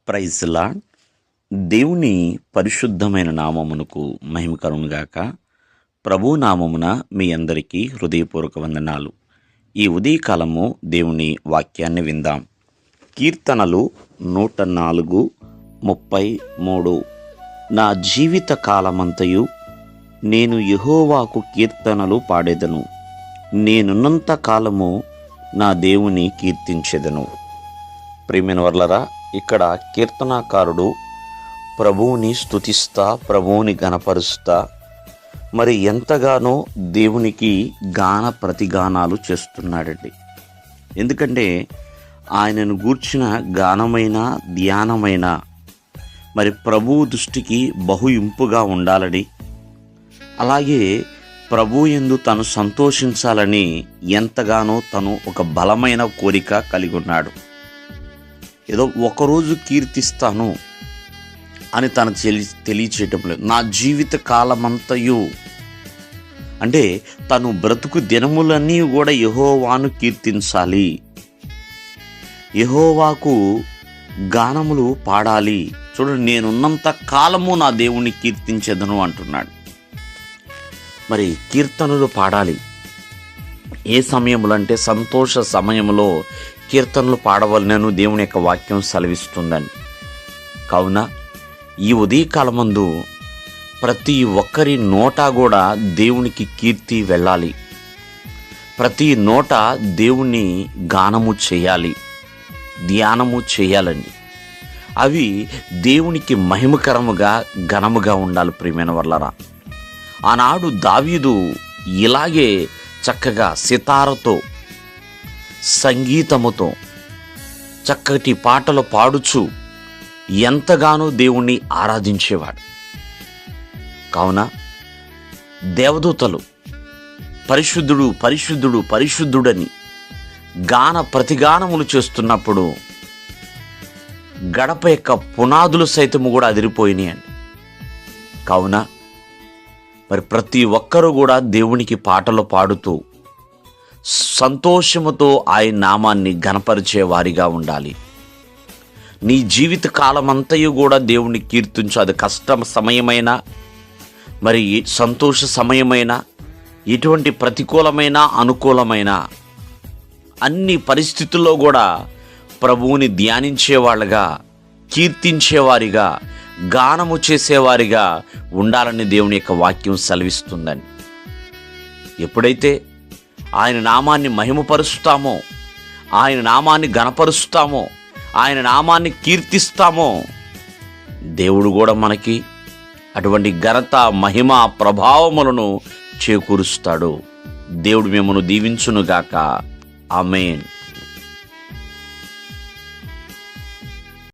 Praise lord. దేవుని పరిశుద్ధమైన నామమునకు మహిమ కలుగునుగాక. ప్రభు నామమున మీ అందరికీ హృదయపూర్వక వందనాలు. ఈ ఉదయకాలము దేవుని వాక్యాన్ని విందాం. కీర్తనలు 104:33. నా జీవిత కాలమంతయు నేను యెహోవాకు కీర్తనలు పాడెదను, నేనున్నంత కాలము నా దేవుని కీర్తించెదను. ప్రియమైన వర్లరా, ఇక్కడ కీర్తనాకారుడు ప్రభువుని స్తుతిస్తా, ప్రభువుని గణపరుస్తా మరి ఎంతగానో దేవునికి గాన ప్రతిగానాలు చేస్తున్నాడండి. ఎందుకంటే ఆయనను గూర్చిన గానమైన ధ్యానమైన మరి ప్రభువు దృష్టికి బహు ఇంపుగా ఉండాలని, అలాగే ప్రభు యందు తను సంతోషించాలని ఎంతగానో తను ఒక బలమైన కోరిక కలిగి ఉన్నాడు. ఏదో ఒకరోజు కీర్తిస్తాను అని తను తెలియచేయటం లేదు. నా జీవిత కాలమంతయు అంటే తను బ్రతుకు దినములన్నీ కూడా యెహోవాను కీర్తించాలి, యెహోవాకు గానములు పాడాలి. చూడండి, నేనున్నంత కాలము నా దేవుణ్ణి కీర్తించెదను అంటున్నాడు. మరి కీర్తనలు పాడాలి ఏ సమయంలో అంటే సంతోష సమయంలో కీర్తనలు పాడవలనను దేవుని యొక్క వాక్యం సెలవిస్తుందండి. కావున ఈ ఉదయకాలమందు ప్రతి ఒక్కరి నోట కూడా దేవునికి కీర్తి వెళ్ళాలి, ప్రతి నోట దేవుణ్ణి గానము చేయాలి, ధ్యానము చేయాలండి. అవి దేవునికి మహిమకరముగా ఘనముగా ఉండాలి. ప్రియమైన వర్లరా, ఆనాడు దావీదు ఇలాగే చక్కగా సితారతో సంగీతముతో చక్కటి పాటలు పాడుచు ఎంతగానో దేవుణ్ణి ఆరాధించేవాడు. కావున దేవదూతలు పరిశుద్ధుడు పరిశుద్ధుడు పరిశుద్ధుడని గాన ప్రతిగానములు చేస్తున్నప్పుడు గడప యొక్క పునాదులు సైతము కూడా అదిరిపోయినాయండి. కావున మరి ప్రతి ఒక్కరూ కూడా దేవునికి పాటలు పాడుతూ సంతోషముతో ఆయన నామాన్ని ఘనపరిచే వారిగా ఉండాలి. నీ జీవిత కాలమంతయు కూడా దేవుని కీర్తించు. అది కష్ట సమయమైన మరి సంతోష సమయమైన ఎటువంటి ప్రతికూలమైన అనుకూలమైన అన్ని పరిస్థితుల్లో కూడా ప్రభువుని ధ్యానించేవాళ్ళగా, కీర్తించేవారిగా, గానము చేసేవారిగా ఉండాలని దేవుని యొక్క వాక్యం సెలవిస్తుందండి. ఎప్పుడైతే ఆయన నామాన్ని మహిమపరుస్తామో, ఆయన నామాన్ని గణపరుస్తామో, ఆయన నామాన్ని కీర్తిస్తామో, దేవుడు కూడా మనకి అటువంటి ఘనత మహిమ ప్రభావములను చేకూరుస్తాడు. దేవుడు మిమ్మల్ని దీవించునుగాక. ఆమేన్.